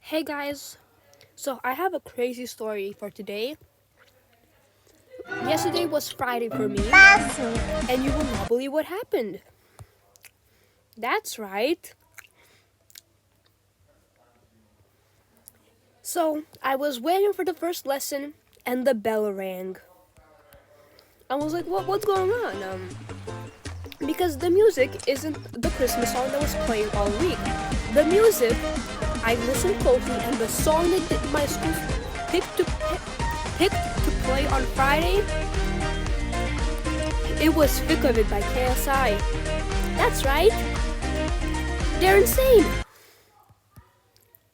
Hey guys, so I have a crazy story for today. Yesterday was Friday for me, and you will not believe what happened. That's right. So I was waiting for the first lesson, and the bell rang. I was like, what's going on? Because the music isn't the Christmas song that was playing all week. The music, I listened closely, and the song that my school picked to, picked to play on Friday, it was Thick of It by KSI. That's right. They're insane.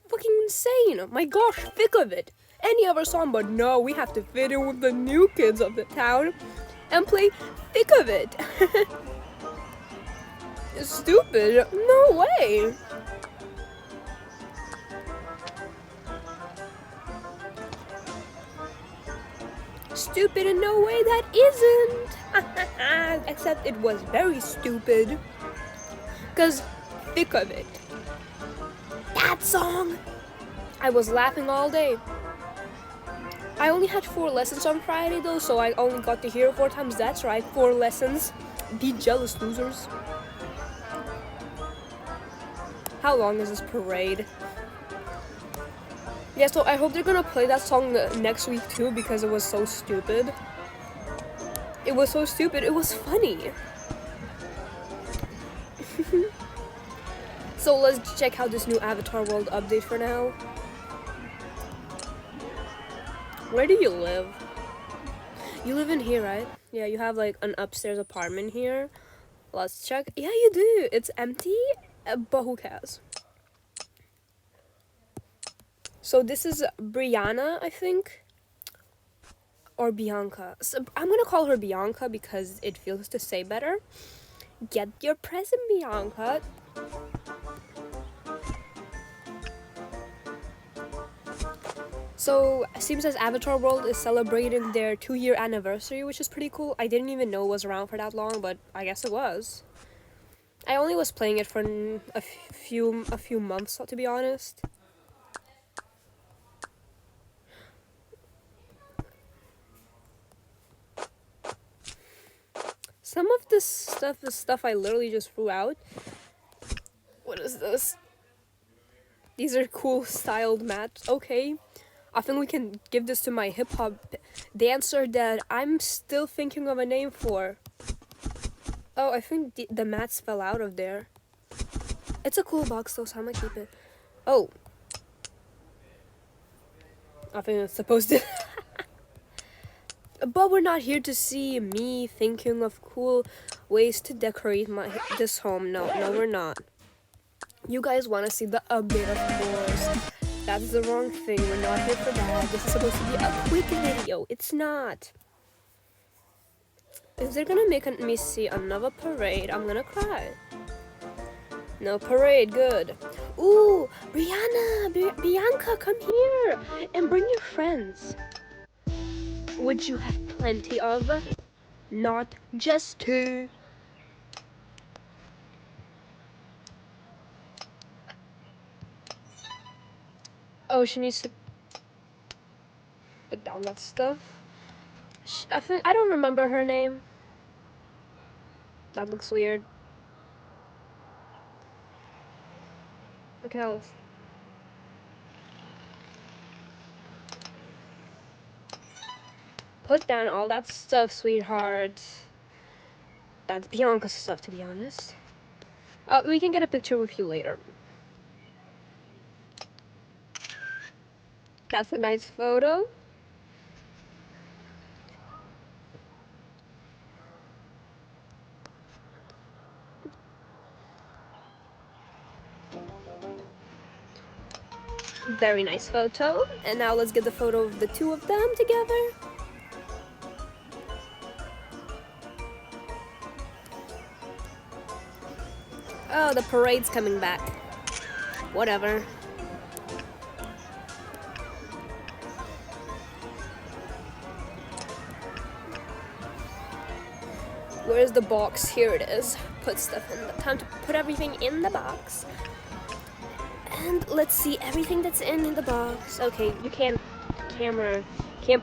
Fucking insane. My gosh, Thick of It. Any other song, but no, we have to fit in with the new kids of the town and play Thick of It. Stupid. No way. Stupid in no way that isn't. Except it was very stupid. Cause Thick of It. That song. I was laughing all day. I only had 4 lessons on Friday though, so I only got to hear it 4 times. That's right, 4 lessons. Be jealous, losers. How long is this parade? Yeah, so I hope they're gonna play that song next week too because it was so stupid. It was so stupid, it was funny. So let's check out this new Avatar World update for now. Where do you live? You live in here, right? Yeah, you have like an upstairs apartment here. Let's check. Yeah, you do. It's empty, but who cares? So this is Brianna, I think. Or Bianca. So I'm gonna call her Bianca because it feels to say better. Get your present, Bianca. So it seems as Avatar World is celebrating their 2-year anniversary, which is pretty cool. I didn't even know it was around for that long, but I guess it was. I only was playing it for a few months, to be honest. Some of this stuff is stuff I literally just threw out. What is this? These are cool styled mats. Okay. I think we can give this to my hip-hop dancer that I'm still thinking of a name for. Oh, I think the mats fell out of there. It's a cool box though, so I'm gonna keep it. Oh. I think it's supposed to... But we're not here to see me thinking of cool ways to decorate this home. No, we're not. You guys want to see the update, of course. That's the wrong thing. We're not here for that. This is supposed to be a quick video. It's not. If they're gonna make me see another parade, I'm gonna cry. No parade, good. Ooh, Brianna, Bianca, come here and bring your friends. Which you have plenty of, not just 2. Oh, she needs to put down that stuff. I don't remember her name. That looks weird. Okay, put down all that stuff, sweetheart. That's Bianca's stuff, to be honest. We can get a picture with you later. That's a nice photo. Very nice photo. And now let's get the photo of the 2 of them together. Oh, the parade's coming back. Whatever. Where's the box? Here it is. Put stuff in the... Time to put everything in the box. And let's see everything that's in the box. Okay, you can't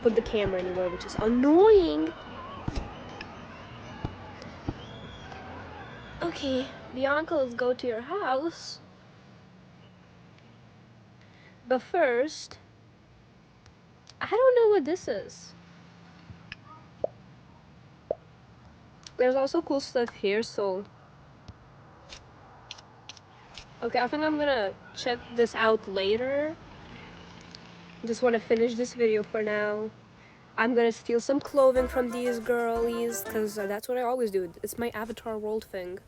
put the camera anywhere, which is annoying. Okay, Bianca, let's go to your house. But first, I don't know what this is. There's also cool stuff here, so... Okay, I think I'm gonna check this out later. Just want to finish this video for now. I'm gonna steal some clothing from these girlies, because that's what I always do. It's my Avatar World thing.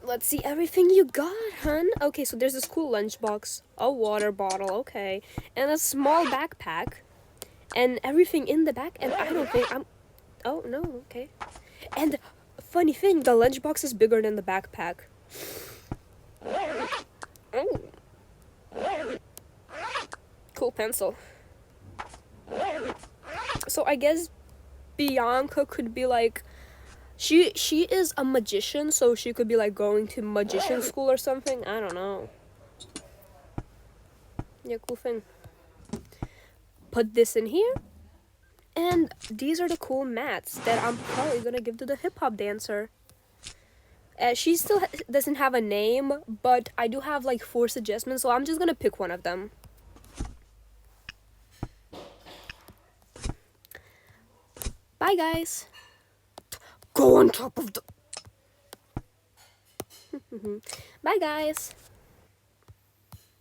Let's see everything you got, hun. Okay, so there's this cool lunchbox, a water bottle, okay, and a small backpack, and everything in the back, and I don't think I'm... Oh, no, okay. And funny thing, the lunchbox is bigger than the backpack. Oh. Cool pencil. So I guess Bianca could be like, she is a magician, so she could be like going to magician school or something. I don't know. Yeah, cool thing. Put this in here. And these are the cool mats that I'm probably gonna give to the hip-hop dancer. She still doesn't have a name, but I do have like 4 suggestions, so I'm just gonna pick one of them. Bye, guys. Go on top of the... Bye, guys.